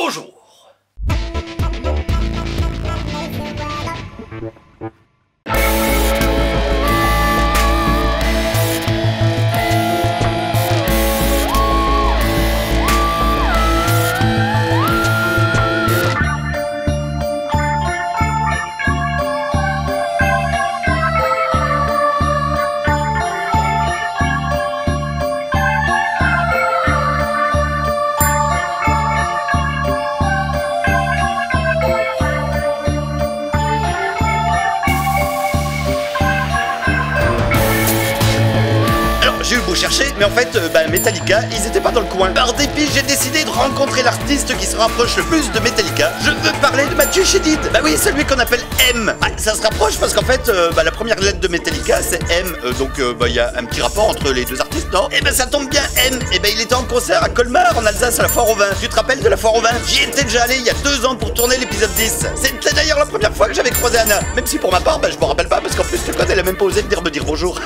Bonjour. J'ai eu beau chercher, mais en fait, Metallica, ils étaient pas dans le coin. Par dépit, j'ai décidé de rencontrer l'artiste qui se rapproche le plus de Metallica. Je veux parler de Mathieu Chédid. Bah oui, celui qu'on appelle M. Ah, ça se rapproche parce qu'en fait, la première lettre de Metallica, c'est M. Donc, il y a un petit rapport entre les deux artistes, non? Et ça tombe bien, M. Et il était en concert à Colmar, en Alsace, à la Foire au Vin. Tu te rappelles de la Foire au Vin? J'y étais déjà allé il y a 2 ans pour tourner l'épisode 10. C'était d'ailleurs la première fois que j'avais croisé Anna. Même si pour ma part, je me rappelle pas parce qu'en plus, tu connais, elle a même pas osé me dire bonjour.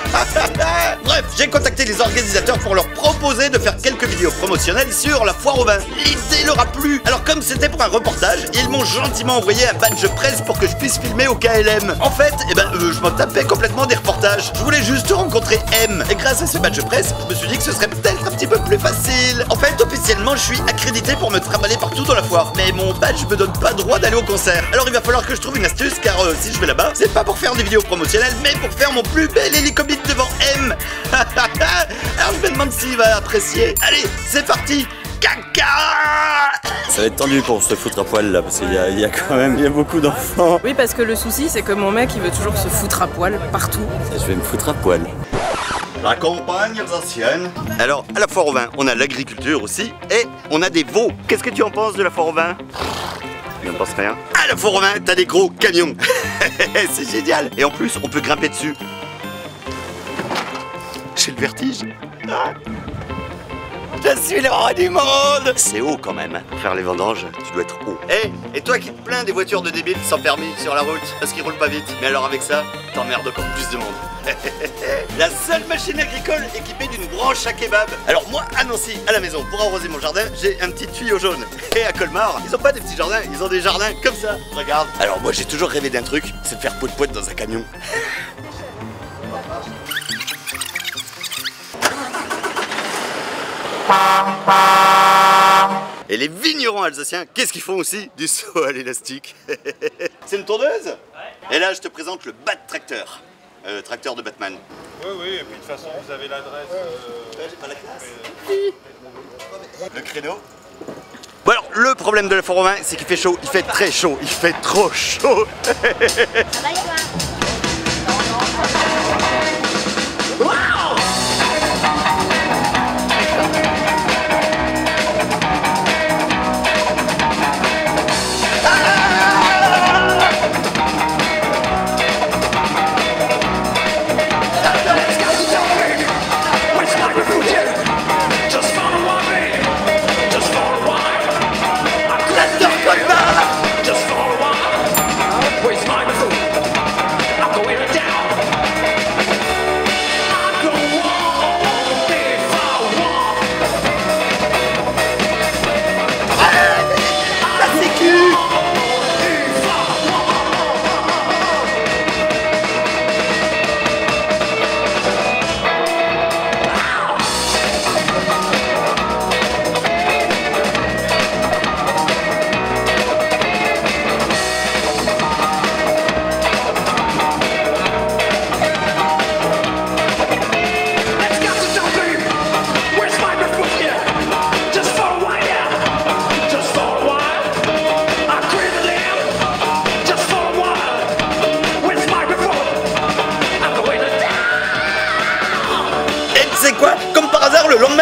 Bref, j'ai contacté les organisateurs pour leur proposer de faire quelques vidéos promotionnelles sur la Foire au Vin. L'idée leur a plu. Alors comme c'était pour un reportage, ils m'ont gentiment envoyé un badge presse pour que je puisse filmer au KLM. En fait, je m'en tapais complètement des reportages. Je voulais juste rencontrer M. Et grâce à ce badge presse, je me suis dit que ce serait peut-être un petit peu plus facile. En fait, officiellement, je suis accrédité pour me trimballer partout dans la foire. Mais mon badge me donne pas droit d'aller au concert. Alors il va falloir que je trouve une astuce, car si je vais là-bas, c'est pas pour faire des vidéos promotionnelles, mais pour faire mon plus bel hélicobite devant M. Alors je me demande s'il va apprécier. Allez, c'est parti. Caca. Ça va être tendu pour se foutre à poil là, parce qu'il y a quand même beaucoup d'enfants. Oui, parce que le souci, c'est que mon mec, il veut toujours se foutre à poil partout. Je vais me foutre à poil. La campagne alsacienne. Alors, à la Foire au Vin, on a l'agriculture aussi, et on a des veaux. Qu'est-ce que tu en penses de la Foire au Vin? Je n'en pense rien. À la Foire au Vin, t'as des gros camions. C'est génial. Et en plus, on peut grimper dessus. J'ai le vertige. Ah. Je suis le roi du monde. C'est haut quand même. Pour faire les vendanges, tu dois être haut. Et toi qui te plains des voitures de débiles sans permis sur la route parce qu'ils roulent pas vite. Mais alors avec ça, t'emmerdes encore plus de monde. La seule machine agricole équipée d'une branche à kebab. Alors moi, à Nancy, à la maison, pour arroser mon jardin, j'ai un petit tuyau jaune. Et à Colmar, ils ont pas des petits jardins, ils ont des jardins comme ça. Regarde. Alors moi, j'ai toujours rêvé d'un truc, c'est de faire poète-poète dans un camion. Et les vignerons alsaciens, qu'est-ce qu'ils font aussi? Du saut à l'élastique. C'est une tondeuse? Ouais. Et là, je te présente le Bat Tracteur. Tracteur de Batman. Oui, oui, et puis de toute façon, vous avez l'adresse. J'ai pas la classe. Le créneau. Bon alors, le problème de la Foire au Vin, c'est qu'il fait chaud. Il fait très chaud. Il fait trop chaud.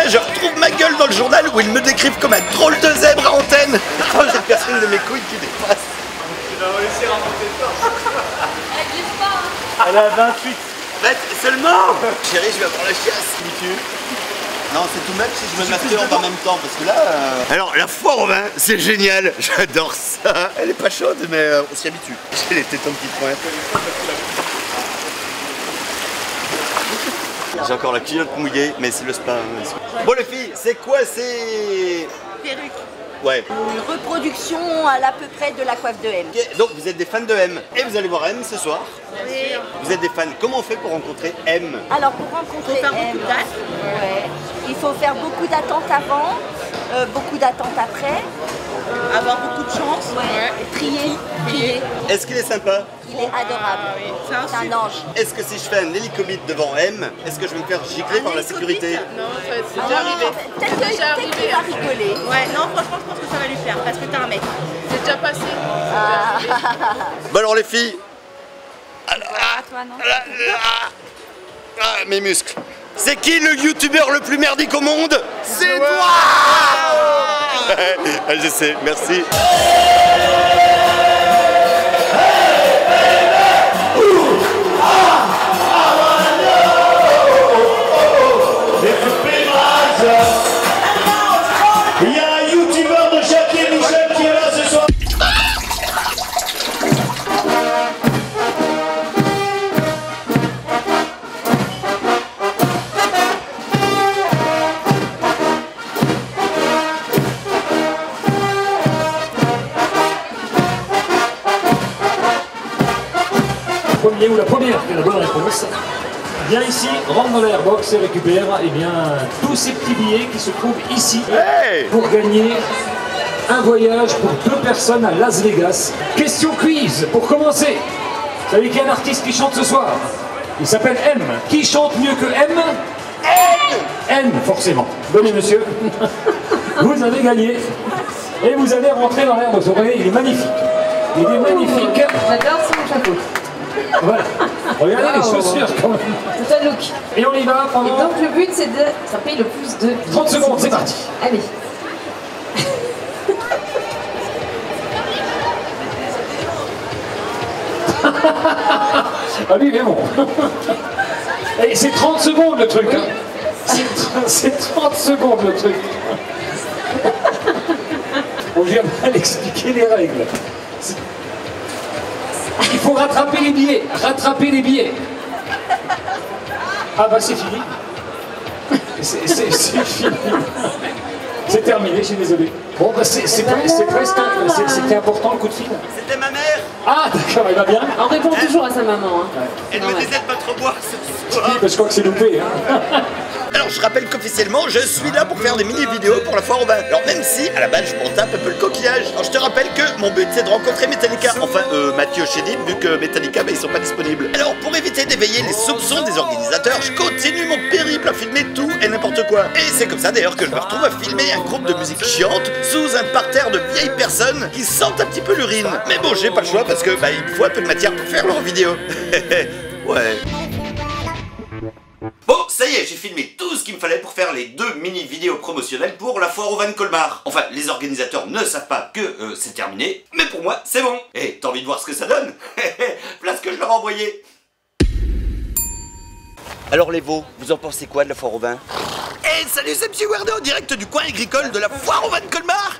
Je retrouve ma gueule dans le journal où ils me décrivent comme un drôle de zèbre à antenne. Oh, j'ai personne de mes couilles qui dépasse. Tu vas réussir à monter ça. Elle glisse pas, hein. Elle a 28. Seulement. Chérie, je vais avoir la chiasse. Non, c'est tout même si je me masturbe en même temps, parce que là... Alors, la Foire au Vin, c'est génial. J'adore ça. Elle est pas chaude, mais on s'y habitue. J'ai les tétons qui pointent. J'ai encore la culotte mouillée, mais c'est le spa. Bon les filles, c'est quoi ces... Perruque. Ouais. Une reproduction à peu près de la coiffe de M. Ok, donc vous êtes des fans de M. Et vous allez voir M ce soir. Oui. Vous êtes des fans. Comment on fait pour rencontrer M? Alors pour rencontrer M, il faut faire beaucoup d'attentes avant, beaucoup d'attentes après. Avoir beaucoup de chance. Et prier. Est-ce qu'il est sympa? Il est adorable. C'est un ange. Est-ce que si je fais un hélicobite devant M, est-ce que je vais me faire gicler par la sécurité? Non, c'est déjà arrivé. Peut-être qu'il va rigoler. Ouais, non, franchement, je pense que ça va lui faire parce que t'es un mec. C'est déjà passé. Bon alors les filles. Toi, non? Mes muscles. C'est qui le youtubeur le plus merdique au monde? C'est toi. Je sais, merci. Il y a un youtubeur de Jackie et Michel qui est là ce soir. Premier ou la première qui a la bonne réponse. Viens ici, rentre dans l'airbox et récupère tous ces petits billets qui se trouvent ici pour gagner un voyage pour 2 personnes à Las Vegas. Question quiz pour commencer. Vous savez qu'il y a un artiste qui chante ce soir? Il s'appelle M. Qui chante mieux que M? N, forcément. Donnez monsieur. Vous avez gagné. Et vous allez rentrer dans l'airbox. Vous voyez, il est magnifique. Il est magnifique. J'adore son chapeau. Voilà. Regardez les chaussures quand même. C'est un look. Et on y va Et pendant donc le but c'est de taper le plus de 30 secondes, c'est parti. Allez. Ah lui, mais bon. Et c'est 30 secondes le truc. Hein. C'est 30 secondes le truc. On vient mal expliquer les règles. Il faut rattraper les billets. Rattraper les billets. Ah bah c'est fini. C'est fini. C'est terminé, je suis désolé. Bon bah c'est presque... C'était important le coup de fil. C'était ma mère. Ah d'accord, il va bien. On répond toujours à sa maman. Hein. Elle me disait de pas trop boire ce soir. Oui, bah, je crois que c'est loupé. Hein. Alors je rappelle qu'officiellement je suis là pour faire des mini-vidéos pour la foire au vin. Alors même si à la base je monte un peu le coquillage. Alors je te rappelle que mon but c'est de rencontrer Metallica. Enfin Mathieu Chédid vu que Metallica ils sont pas disponibles. Alors pour éviter d'éveiller les soupçons des organisateurs, je continue mon périple à filmer tout et n'importe quoi. Et c'est comme ça d'ailleurs que je me retrouve à filmer un groupe de musique chiante sous un parterre de vieilles personnes qui sentent un petit peu l'urine. Mais bon j'ai pas le choix parce que il me faut un peu de matière pour faire leurs vidéos. Ouais. Bon, ça y est, j'ai filmé tout ce qu'il me fallait pour faire les 2 mini-vidéos promotionnelles pour la foire au vin de Colmar. Enfin, les organisateurs ne savent pas que c'est terminé, mais pour moi, c'est bon. Et t'as envie de voir ce que ça donne? Place que je leur ai envoyé. Alors les veaux, vous en pensez quoi de la foire au vin? Hey, salut, c'est Monsieur Werder, en direct du coin agricole de la foire au vin de Colmar.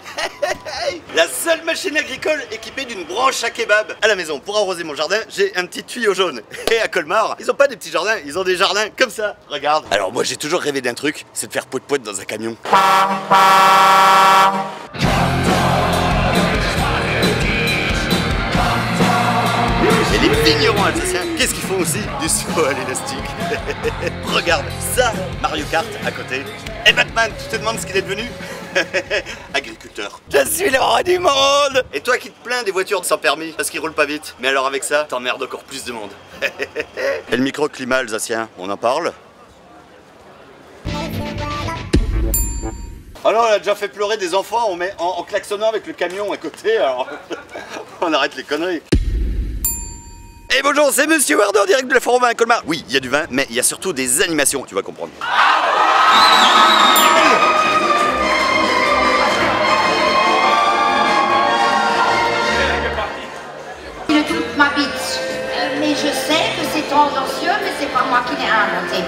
La seule machine agricole équipée d'une branche à kebab. À la maison, pour arroser mon jardin, j'ai un petit tuyau jaune. Et à Colmar, ils ont pas des petits jardins, ils ont des jardins comme ça. Regarde. Alors moi, j'ai toujours rêvé d'un truc, c'est de faire poète-poète dans un camion. Et les vignerons alsaciens, qu'est-ce qu'ils font aussi? Du saut à l'élastique. Regarde, ça, Mario Kart à côté. Et Batman, tu te demandes ce qu'il est devenu? Agriculteur. Je suis le roi du monde. Et toi qui te plains des voitures sans permis parce qu'ils roulent pas vite. Mais alors avec ça, t'emmerdes encore plus de monde. Et le microclimat alsacien, on en parle? Ah non, on a déjà fait pleurer des enfants en klaxonnant avec le camion à côté, alors on arrête les conneries. Et bonjour, c'est Monsieur Werder, direct de la foire au vin à Colmar. Oui, il y a du vin, mais il y a surtout des animations, tu vas comprendre. De toute ma bite. Mais je sais que c'est tendancieux, mais c'est pas moi qui l'ai inventé.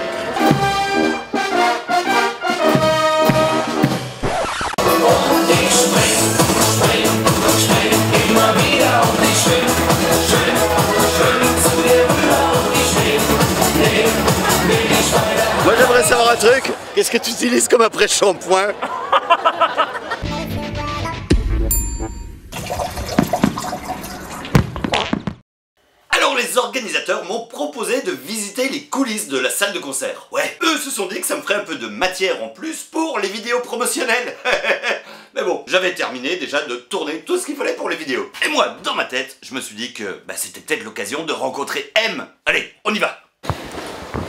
Moi j'aimerais savoir un truc, qu'est-ce que tu utilises comme après-shampoing? organisateurs m'ont proposé de visiter les coulisses de la salle de concert. Ouais, eux se sont dit que ça me ferait un peu de matière en plus pour les vidéos promotionnelles. Mais bon, j'avais terminé déjà de tourner tout ce qu'il fallait pour les vidéos. Et moi, dans ma tête, je me suis dit que c'était peut-être l'occasion de rencontrer M. Allez, on y va.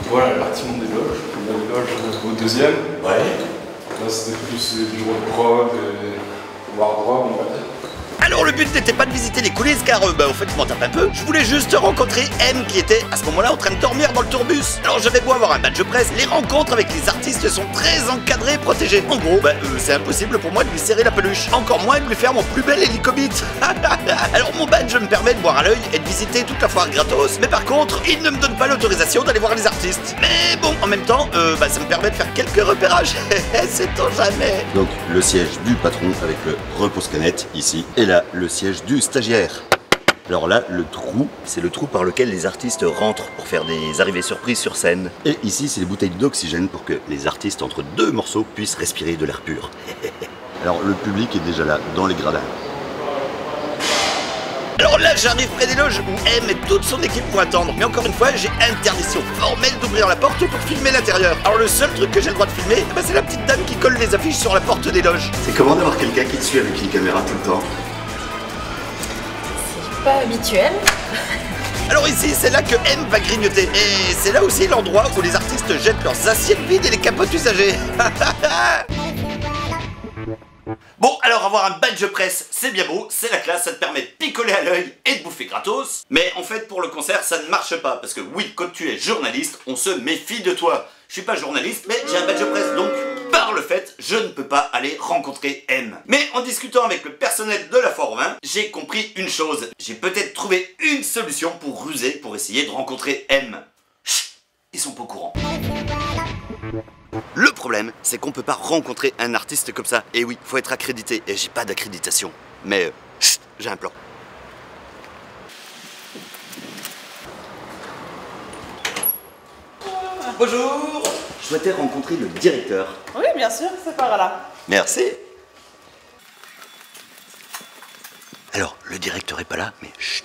Voilà le bâtiment des loges. On a les loges au deuxième. Ouais. Là, c'était plus les bureaux de prod et wardrobe, on va dire. Alors le but n'était pas de visiter les coulisses car en fait je m'en tape un peu. Je voulais juste rencontrer M qui était à ce moment-là en train de dormir dans le tourbus. Alors j'avais beau avoir un badge presse, les rencontres avec les artistes sont très encadrées et protégées. En gros, c'est impossible pour moi de lui serrer la peluche. Encore moins de lui faire mon plus bel hélicobite. Alors mon badge me permet de boire à l'œil et de visiter toute la foire gratos. Mais par contre, il ne me donne pas l'autorisation d'aller voir les artistes. Mais bon, en même temps, ça me permet de faire quelques repérages. Sait-on jamais. Donc le siège du patron avec le repose-canette ici. Et là, le siège du stagiaire. Alors là, le trou, c'est le trou par lequel les artistes rentrent pour faire des arrivées surprises sur scène. Et ici, c'est les bouteilles d'oxygène pour que les artistes, entre deux morceaux, puissent respirer de l'air pur. Alors le public est déjà là, dans les gradins. Alors là, j'arrive près des loges où M et toute son équipe vont attendre. Mais encore une fois, j'ai interdiction formelle d'ouvrir la porte pour filmer l'intérieur. Alors le seul truc que j'ai le droit de filmer, c'est la petite dame qui colle les affiches sur la porte des loges. C'est comment d'avoir quelqu'un qui te suit avec une caméra tout le temps? C'est pas habituel. Alors ici, c'est là que M va grignoter. Et c'est là aussi l'endroit où les artistes jettent leurs assiettes vides et les capotes usagées. Bon, alors avoir un badge presse, c'est bien beau, c'est la classe, ça te permet de picoler à l'œil et de bouffer gratos. Mais en fait, pour le concert, ça ne marche pas. Parce que oui, quand tu es journaliste, on se méfie de toi. Je suis pas journaliste, mais j'ai un badge presse, donc par le fait, je ne peux pas aller rencontrer M. Mais en discutant avec le personnel de la foire aux vins, j'ai compris une chose. J'ai peut-être trouvé une solution pour ruser, pour essayer de rencontrer M. Chut, ils sont pas au courant. Le problème, c'est qu'on peut pas rencontrer un artiste comme ça. Et oui, faut être accrédité. Et j'ai pas d'accréditation. Mais, chut, j'ai un plan. Bonjour. Je souhaitais rencontrer le directeur. Oui, bien sûr, c'est par là. Merci. Alors, le directeur est pas là, mais chut.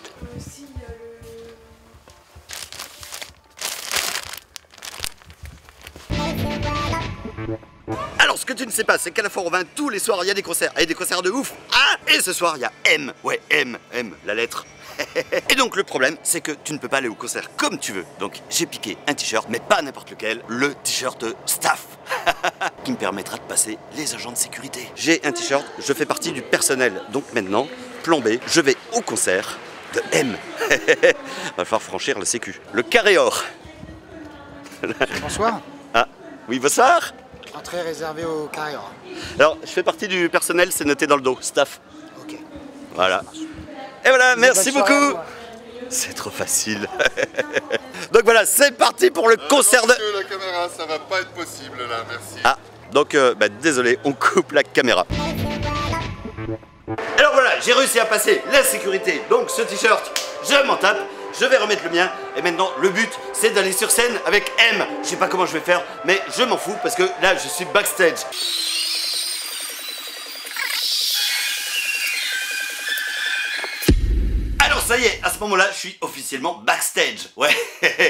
Alors, ce que tu ne sais pas, c'est qu'à la foire aux vins, tous les soirs, il y a des concerts. Et des concerts de ouf. Ah, et ce soir, il y a M. Ouais, M, la lettre. Et donc, le problème, c'est que tu ne peux pas aller au concert comme tu veux. Donc, j'ai piqué un t-shirt, mais pas n'importe lequel, le t-shirt staff. Qui me permettra de passer les agents de sécurité. J'ai un t-shirt, je fais partie du personnel. Donc maintenant, plan B, je vais au concert de M. Va falloir franchir la sécu. Le carré or. Bonsoir. Ah, oui, bonsoir. Entrée réservée au carré or. Alors, je fais partie du personnel, c'est noté dans le dos, staff. Ok. Voilà. Et voilà, merci beaucoup. C'est trop facile. Donc voilà, c'est parti pour le concert de... La caméra, ça va pas être possible là, merci. Ah, donc désolé, on coupe la caméra. Alors voilà, j'ai réussi à passer la sécurité. Donc ce t-shirt, je m'en tape. Je vais remettre le mien. Et maintenant, le but, c'est d'aller sur scène avec M. Je sais pas comment je vais faire, mais je m'en fous parce que là, je suis backstage. Ça y est, à ce moment-là, je suis officiellement backstage. Ouais.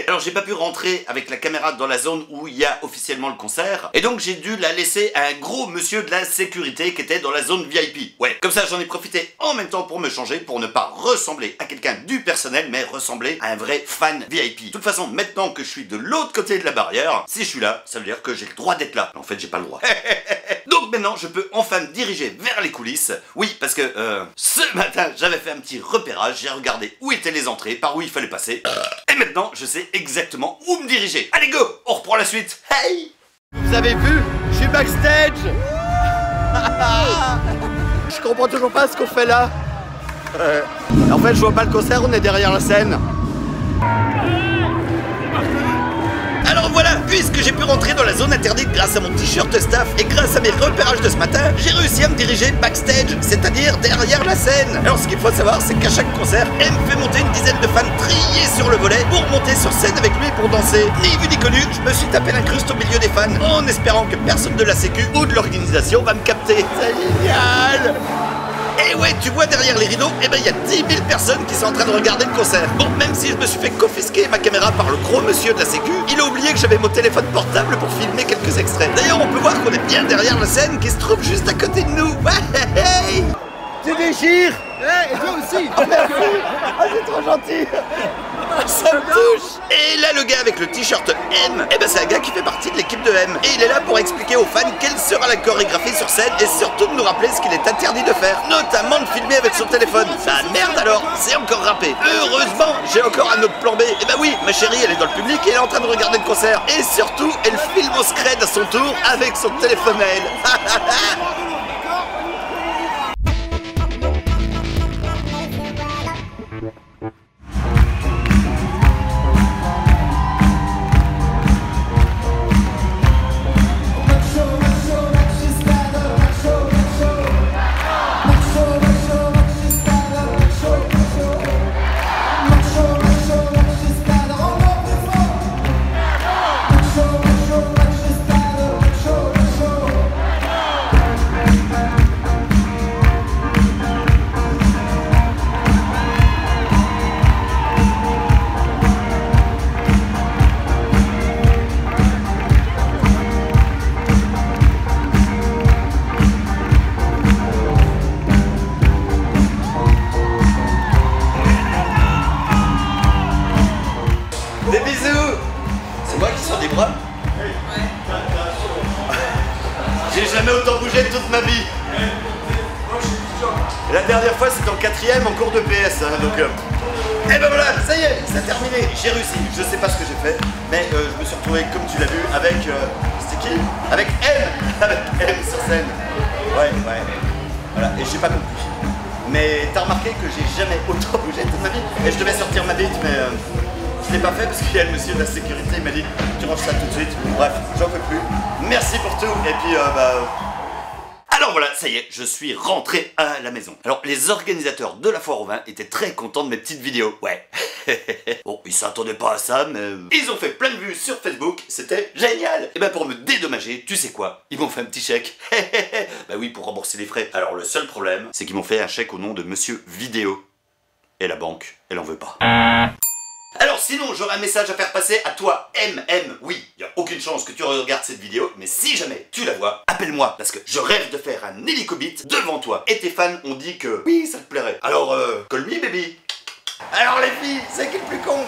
Alors j'ai pas pu rentrer avec la caméra dans la zone où il y a officiellement le concert. Et donc j'ai dû la laisser à un gros monsieur de la sécurité qui était dans la zone VIP. Ouais. Comme ça, j'en ai profité en même temps pour me changer, pour ne pas ressembler à quelqu'un du personnel, mais ressembler à un vrai fan VIP. De toute façon, maintenant que je suis de l'autre côté de la barrière, si je suis là, ça veut dire que j'ai le droit d'être là. En fait, j'ai pas le droit. Donc maintenant, je peux enfin me diriger vers les coulisses. Oui, parce que ce matin, j'avais fait un petit repérage. J'ai regardé où étaient les entrées, par où il fallait passer. Et maintenant, je sais exactement où me diriger. Allez, go! On reprend la suite. Hey! Vous avez vu? Je suis backstage. Je comprends toujours pas ce qu'on fait là. En fait, je vois pas le concert, on est derrière la scène. Alors voilà, puisque j'ai pu rentrer dans la zone interdite grâce à mon t-shirt staff et grâce à mes repérages de ce matin, j'ai réussi à me diriger backstage, c'est-à-dire derrière la scène. Alors ce qu'il faut savoir, c'est qu'à chaque concert, M fait monter une dizaine de fans triés sur le volet pour monter sur scène avec lui pour danser. Ni vu ni connu, je me suis tapé l'incruste au milieu des fans en espérant que personne de la sécu ou de l'organisation va me capter. C'est génial! Et ouais, tu vois derrière les rideaux, eh ben il y a 10 000 personnes qui sont en train de regarder le concert. Bon, même si je me suis fait confisquer ma caméra par le gros monsieur de la sécu, il a oublié que j'avais mon téléphone portable pour filmer quelques extraits. D'ailleurs, on peut voir qu'on est bien derrière la scène qui se trouve juste à côté de nous. Ouais, hey, tu déchires. Ouais, et toi aussi. Oh, merci. Ah, c'est trop gentil. Ça me touche. Et là, le gars avec le t-shirt M, eh ben c'est un gars qui fait partie de l'équipe de M. Et il est là pour expliquer aux fans quelle sera la chorégraphie sur scène et surtout de nous rappeler ce qu'il est interdit de faire, notamment de filmer avec son téléphone. Bah merde alors, c'est encore râpé. Heureusement, j'ai encore un autre plan B. Et bah oui, ma chérie, elle est dans le public et elle est en train de regarder le concert. Et surtout, elle filme au scred à son tour avec son téléphone à elle. Des bisous. C'est moi qui sors des bras. J'ai jamais autant bougé de toute ma vie. Et la dernière fois c'était en 4ème en cours de PS hein, donc et ben voilà, ça y est, c'est terminé, j'ai réussi. Je sais pas ce que j'ai fait, mais je me suis retrouvé comme tu l'as vu avec c'était qui? Avec M. Avec M sur scène. Ouais. Voilà, et j'ai pas compris. Mais t'as remarqué que j'ai jamais autant bougé de toute ma vie. Et je devais sortir ma bite mais je l'ai pas fait parce qu'il y a le monsieur de la sécurité, il m'a dit tu ranges ça tout de suite. Bref, j'en peux plus. Merci pour tout et puis alors voilà, ça y est, je suis rentré à la maison. Alors les organisateurs de la foire au vin étaient très contents de mes petites vidéos, ouais. Bon, ils s'attendaient pas à ça, mais ils ont fait plein de vues sur Facebook, c'était génial. Et ben pour me dédommager, tu sais quoi? Ils m'ont fait un petit chèque. Bah oui, pour rembourser les frais. Alors le seul problème, c'est qu'ils m'ont fait un chèque au nom de Monsieur Vidéo. Et la banque, elle en veut pas. Alors sinon, j'aurais un message à faire passer à toi, MM. Oui, il n'y a aucune chance que tu regardes cette vidéo, mais si jamais tu la vois, appelle-moi, parce que je rêve de faire un hélicobit devant toi. Et tes fans ont dit que oui, ça te plairait. Alors, call me baby. Alors les filles, c'est qui le plus con?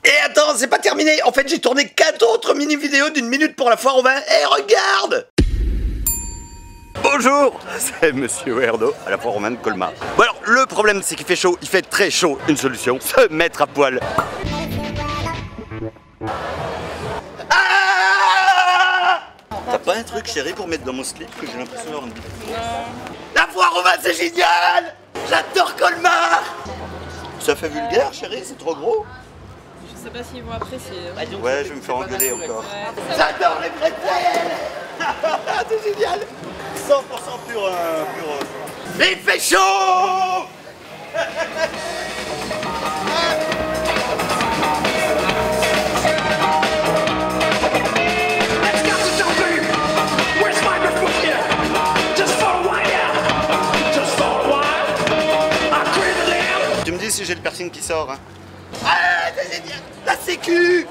Et attends, c'est pas terminé. En fait, j'ai tourné 4 autres mini-vidéos d'1 minute pour la foire au vin. Et regarde! Bonjour, c'est Monsieur Erdo à la foire au vin de Colmar. Bon alors, le problème c'est qu'il fait chaud, il fait très chaud. Une solution, se mettre à poil. Ah! T'as pas un truc chéri pour mettre dans mon slip que j'ai l'impression d'avoir une... Non. La foire au vin c'est génial! J'adore Colmar! Ça fait vulgaire chéri, c'est trop gros. Je sais pas s'ils vont apprécier. Ouais, je vais me faire engueuler encore. Ouais. J'adore les bretelles! C'est génial! 100% pur. Mais il fait chaud! Tu me dis si j'ai le piercing qui sort, hein? Ah, c'est génial! La sécu!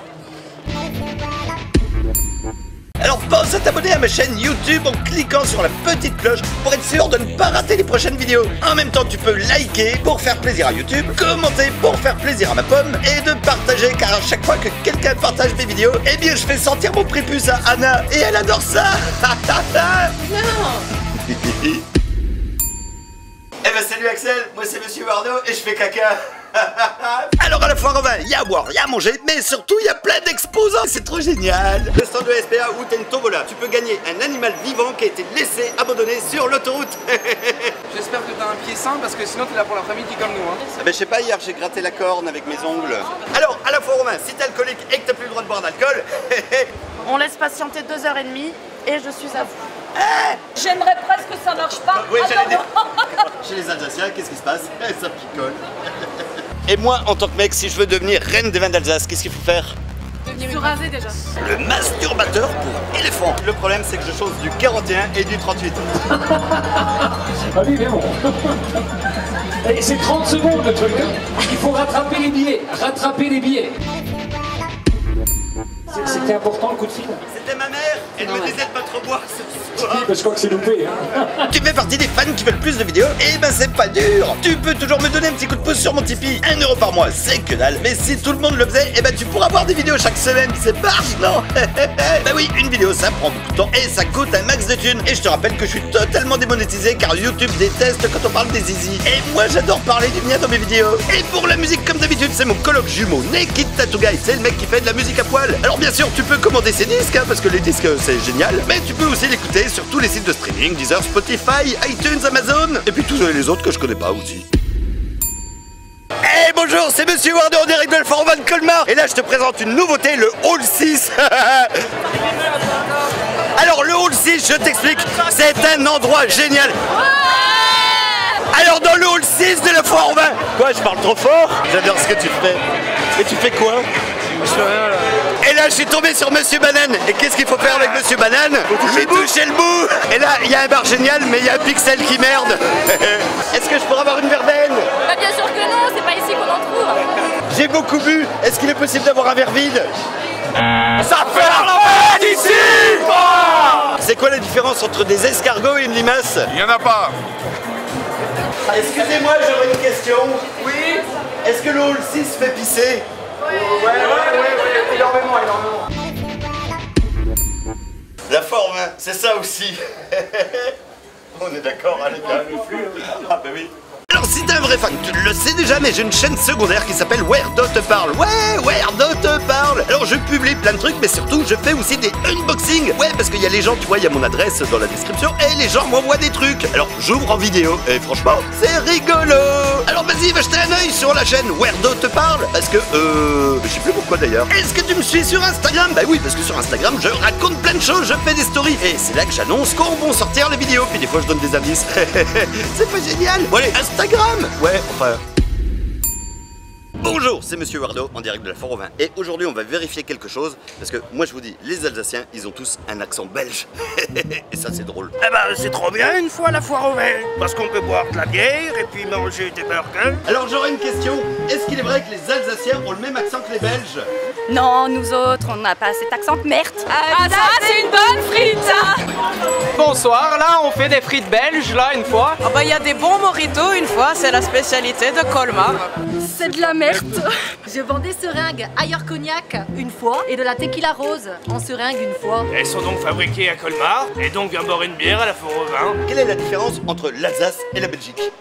Alors pense à t'abonner à ma chaîne YouTube en cliquant sur la petite cloche pour être sûr de ne pas rater les prochaines vidéos. En même temps, tu peux liker pour faire plaisir à YouTube, commenter pour faire plaisir à ma pomme et de partager car à chaque fois que quelqu'un partage mes vidéos, eh bien je fais sentir mon prépuce à Anna et elle adore ça. Non. Eh ben salut Axel, moi c'est Monsieur Arnaud et je fais caca. Alors à la foire au vin, il y a à boire, il y a à manger, mais surtout il y a plein d'exposants, c'est trop génial. Le stand de SPA où t'as une tombola, tu peux gagner un animal vivant qui a été laissé abandonné sur l'autoroute. J'espère que t'as un pied sain parce que sinon t'es là pour l'après-midi comme nous hein. Ah ben je sais pas, hier j'ai gratté la corne avec mes ongles. Alors à la foire au vin, si t'es alcoolique et que t'as plus le droit de boire d'alcool, on laisse patienter 2h30 et je suis à vous. J'aimerais presque que ça marche pas. Oui, j'allais dire. Chez les Alsaciens, qu'est-ce qui se passe? Ça picole. Et moi, en tant que mec, si je veux devenir reine des vins d'Alsace, qu'est-ce qu'il faut faire? Je suis rasée déjà. Le masturbateur pour éléphant. Le problème, c'est que je chose du 41 et du 38. Ah oui, mais bon. Et c'est 30 secondes le truc. Il faut rattraper les billets. Rattraper les billets. C'était important le coup de fil. C'était ma mère. Elle me disait de pas trop boire ce soir. Oui, parce que je crois que c'est loupé. Hein. Tu fais partie des fans qui veulent plus de vidéos? Eh ben c'est pas dur. Tu peux toujours me donner un petit coup de pouce sur mon Tipeee. 1 € par mois, c'est que dalle. Mais si tout le monde le faisait, eh ben tu pourras voir des vidéos chaque semaine. C'est barge, non? Bah oui, une vidéo ça prend beaucoup de temps et ça coûte un max de thunes. Et je te rappelle que je suis totalement démonétisé car YouTube déteste quand on parle des zizi. Et moi j'adore parler du mien dans mes vidéos. Et pour la musique, comme d'habitude, c'est mon coloc jumeau Naked Tattoo Guy. C'est le mec qui fait de la musique à poil. Alors bien sûr, tu peux commander ses disques, hein, parce que les disques c'est génial. Mais tu peux aussi l'écouter sur tous les sites de streaming, Deezer, Spotify, iTunes, Amazon, et puis tous les autres que je connais pas aussi. Hey bonjour, c'est Monsieur Wardo en direct de la Foire aux Vins de Colmar. Et là je te présente une nouveauté, le Hall 6. Alors le Hall 6, je t'explique, c'est un endroit génial. Alors dans le Hall 6 de la Foire aux Vins. Quoi, je parle trop fort? J'adore ce que tu fais. Et tu fais quoi? Je fais rien là. Et là je suis tombé sur Monsieur Banane. Et qu'est-ce qu'il faut faire avec Monsieur Banane? Lui toucher le bout. Et là il y a un bar génial, mais il y a un pixel qui merde. Est-ce que je pourrais avoir une verveine? Bah bien sûr que non, c'est pas ici qu'on en trouve. J'ai beaucoup bu. Est-ce qu'il est possible d'avoir un verre vide? Ça fait la fête ici. C'est quoi la différence entre des escargots et une limace? Il y en a pas. Excusez-moi, j'aurais une question. Oui. Est-ce que le Hall 6 fait pisser? Ouais, énormément. La forme, hein, c'est ça aussi. On est d'accord, allez, bien. Ah bah oui. Alors si t'es un vrai fan, tu le sais déjà, mais j'ai une chaîne secondaire qui s'appelle Werdo te parle. Ouais, Werdo te parle. Alors je publie plein de trucs, mais surtout je fais aussi des unboxings. Ouais, parce qu'il y a les gens, tu vois, il y a mon adresse dans la description, et les gens m'envoient des trucs. Alors j'ouvre en vidéo, et franchement, c'est rigolo. Alors vas-y, va jeter un œil sur la chaîne Werdo te parle, parce que, je sais plus pourquoi d'ailleurs. Est-ce que tu me suis sur Instagram? Bah oui, parce que sur Instagram, je raconte plein de choses, je fais des stories, et c'est là que j'annonce quand vont sortir les vidéos, puis des fois je donne des indices. C'est pas génial? Bon allez, Instagram. Ouais, enfin... Bonjour, c'est Monsieur Wardo en direct de la Foire aux Vins. Et aujourd'hui on va vérifier quelque chose. Parce que moi je vous dis, les Alsaciens, ils ont tous un accent belge. Et ça c'est drôle. Eh ben c'est trop bien une fois la Foire aux Vins. Parce qu'on peut boire de la bière et puis manger des burgers. Alors j'aurais une question. Est-ce qu'il est vrai que les Alsaciens ont le même accent que les Belges? Non, nous autres, on n'a pas cet accent de merde. Ah, ça, c'est une bonne frite, ça. Bonsoir, là on fait des frites belges, là, une fois. Ah bah, il y a des bons mojitos, une fois, c'est la spécialité de Colmar. C'est de la merde. Je vends des seringues ailleurs cognac une fois et de la tequila rose en seringue une fois. Elles sont donc fabriquées à Colmar et donc viens boire une bière à la Foire aux Vins. Quelle est la différence entre l'Alsace et la Belgique?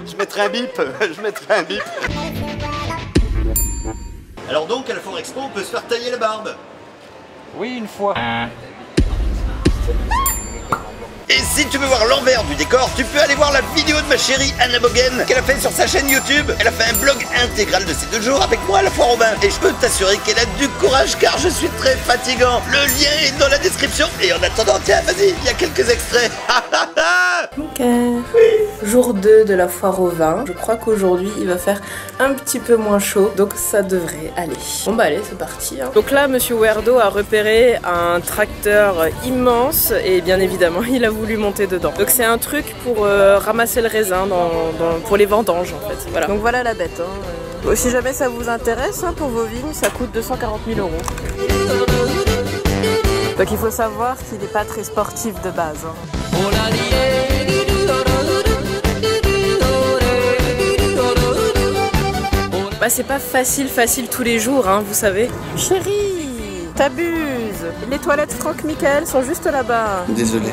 Je mettrai un bip, Alors donc, à la Foire Expo, on peut se faire tailler la barbe? Oui, une fois. Et si tu veux voir l'envers du décor, tu peux aller voir la vidéo de ma chérie Anna Bogen qu'elle a fait sur sa chaîne YouTube. Elle a fait un blog intégral de ces 2 jours avec moi à la Foire aux Vins. Et je peux t'assurer qu'elle a du courage car je suis très fatigant. Le lien est dans la description. Et en attendant, tiens, vas-y, il y a quelques extraits. Ok. Jour 2 de la Foire aux Vins. Je crois qu'aujourd'hui il va faire un petit peu moins chaud, donc ça devrait aller. Bon bah allez, c'est parti. Hein. Donc là, Monsieur Werdo a repéré un tracteur immense et bien évidemment il a voulu monter dedans. Donc c'est un truc pour ramasser le raisin pour les vendanges en fait. Voilà. Donc voilà la bête. Hein. Si jamais ça vous intéresse, hein, pour vos vignes, ça coûte 240 000 €. Donc il faut savoir qu'il n'est pas très sportif de base. Hein. Bah c'est pas facile tous les jours, hein, vous savez. Chérie, t'abuses. Les toilettes Franck Michael sont juste là-bas. Désolé.